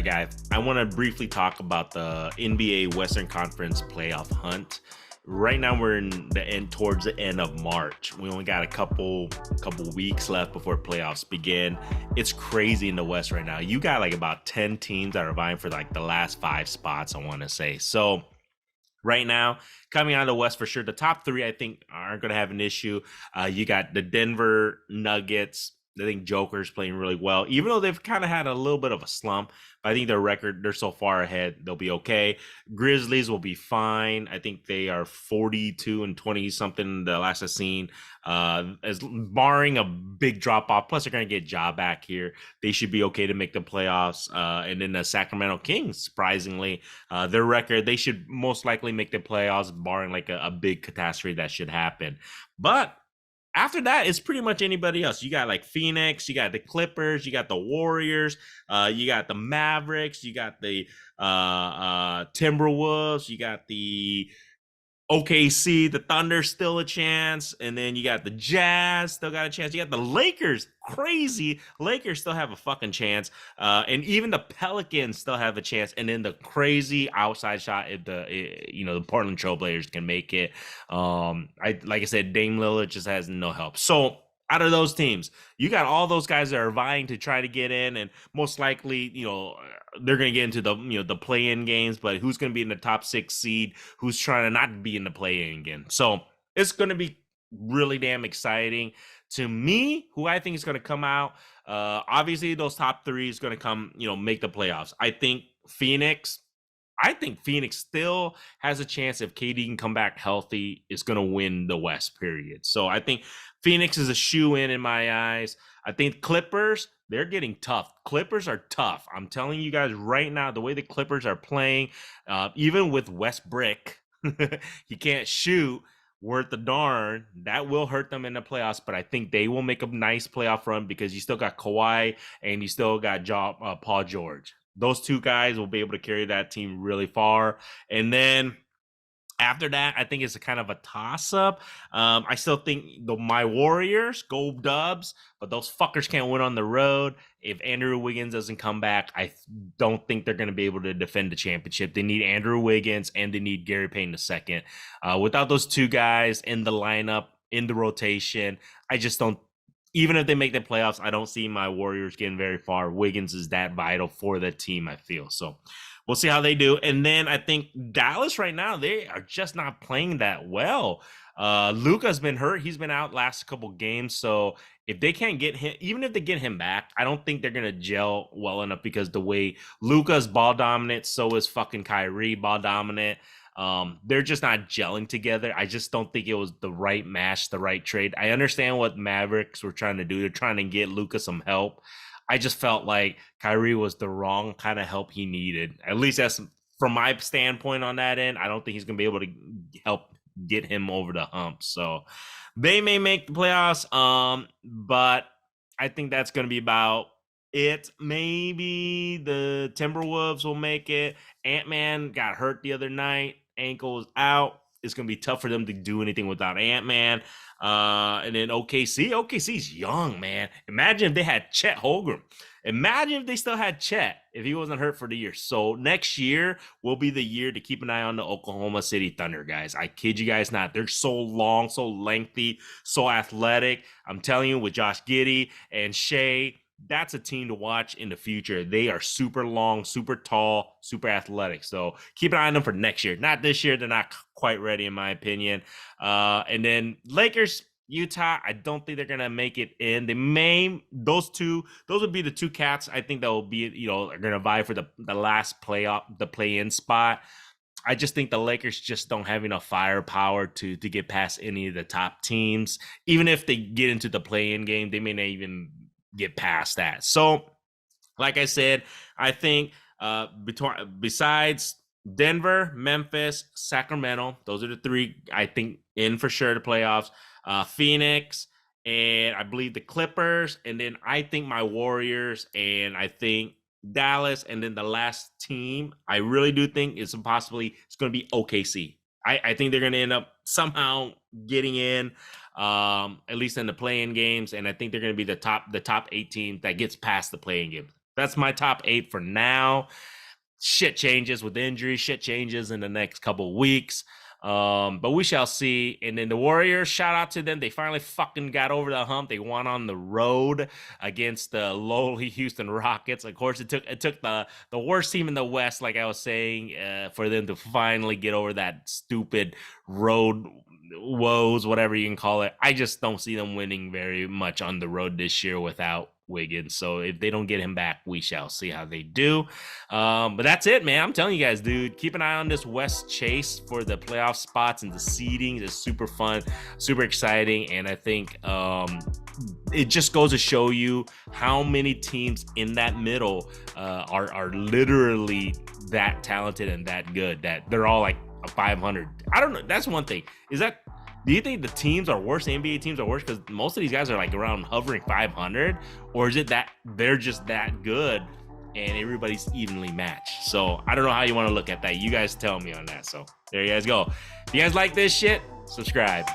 guy. I want to briefly talk about the NBA Western Conference playoff hunt. Right now, we're in the end, towards the end of March. We only got a couple weeks left before playoffs begin. It's crazy in the West right now. You got like about 10 teams that are vying for like the last 5 spots, I want to say. So right now, coming out of the West for sure, the top three I think aren't going to have an issue. You got the Denver Nuggets. I think Joker's playing really well, even though they've kind of had a little bit of a slump. But I think their record, they're so far ahead, they'll be okay. Grizzlies will be fine. I think they are 42 and 20 something the last I've seen. As barring a big drop off, plus they're going to get Ja back here. They should be okay to make the playoffs. And then the Sacramento Kings, surprisingly, their record, they should most likely make the playoffs, barring like a big catastrophe that should happen. But after that, it's pretty much anybody else. You got like Phoenix, you got the Clippers, you got the Warriors, you got the Mavericks, you got the Timberwolves, you got the OKC, the Thunder still a chance, and then you got the Jazz still got a chance. You got the Lakers, crazy Lakers still have a fucking chance, and even the Pelicans still have a chance. And then the crazy outside shot if the Portland Trailblazers can make it. Like I said, Dame Lillard just has no help. So out of those teams, you got all those guys that are vying to try to get in, and most likely, they're going to get into the play-in games. But who's going to be in the top 6 seed? Who's trying to not be in the play-in again? So it's going to be really damn exciting to me. Who I think is going to come out? Obviously, those top 3 is going to come, make the playoffs. I think Phoenix still has a chance if KD can come back healthy, is going to win the West, period. So I think Phoenix is a shoe-in in my eyes. I think Clippers, they're getting tough. Clippers are tough. I'm telling you guys right now, the way the Clippers are playing, even with Westbrook, he can't shoot worth the darn. That will hurt them in the playoffs, but I think they will make a nice playoff run because you still got Kawhi and you still got Paul George. Those 2 guys will be able to carry that team really far. And then after that, I think it's a kind of a toss-up. I still think my Warriors go Dubs, but those fuckers can't win on the road. If Andrew Wiggins doesn't come back, I don't think they're going to be able to defend the championship. They need Andrew Wiggins and they need Gary Payton II. Without those 2 guys in the lineup, in the rotation, I just don't. Even if they make the playoffs, I don't see my Warriors getting very far. Wiggins is that vital for the team, I feel. So we'll see how they do. And then I think Dallas right now, they are just not playing that well. Luka's been hurt. He's been out last couple games. So if they can't get him, even if they get him back, I don't think they're going to gel well enough because the way Luka's ball dominant, so is fucking Kyrie ball dominant. They're just not gelling together. I just don't think it was the right match, the right trade. I understand what Mavericks were trying to do. They're trying to get Luka some help. I just felt like Kyrie was the wrong kind of help he needed. At least that's from my standpoint on that end. I don't think he's going to be able to help get him over the hump. So they may make the playoffs, but I think that's going to be about it. Maybe the Timberwolves will make it. Ant-Man got hurt the other night. Ankle is out. It's going to be tough for them to do anything without Ant-Man. And then OKC's young, man. Imagine if they had Chet Holmgren. Imagine if they still had Chet if he wasn't hurt for the year. So next year will be the year to keep an eye on the Oklahoma City Thunder, guys. I kid you guys not. They're so long, so lengthy, so athletic. I'm telling you, with Josh Giddey and Shea, that's a team to watch in the future. They are super long, super tall, super athletic. So keep an eye on them for next year. Not this year. They're not quite ready, in my opinion. And then Lakers, Utah, I don't think they're going to make it in. Those would be the 2 cats I think that will be, are going to vie for the last play-in spot. I just think the Lakers just don't have enough firepower to get past any of the top teams. Even if they get into the play-in game, they may not even get past that. So like I said, I think besides Denver, Memphis, Sacramento, those are the 3 I think in for sure the playoffs. Phoenix, and I believe the Clippers, and then I think my Warriors, and I think Dallas, and then the last team I really do think is possibly it's going to be OKC. I think they're going to end up somehow getting in, at least in the play-in games, and I think they're going to be the top 8 team that gets past the play-in game. That's my top 8 for now. Shit changes with injury. Shit changes in the next couple weeks. But we shall see. And then the Warriors, shout out to them. They finally fucking got over the hump. They won on the road against the lowly Houston Rockets. Of course, it took the worst team in the West, like I was saying, for them to finally get over that stupid road woes, whatever you can call it. I just don't see them winning very much on the road this year without Wiggins. So if they don't get him back, we shall see how they do. But that's it, man. I'm telling you guys, dude, keep an eye on this West chase for the playoff spots, and the seeding is super fun, super exciting. And I think it just goes to show you how many teams in that middle are literally that talented and that good, that they're all like a 500. I don't know. That's one thing. Do you think the teams are worse? The NBA teams are worse because most of these guys are like around hovering 500, or is it that they're just that good and everybody's evenly matched? So I don't know how you want to look at that. You guys tell me on that. So there you guys go. If you guys like this shit, subscribe.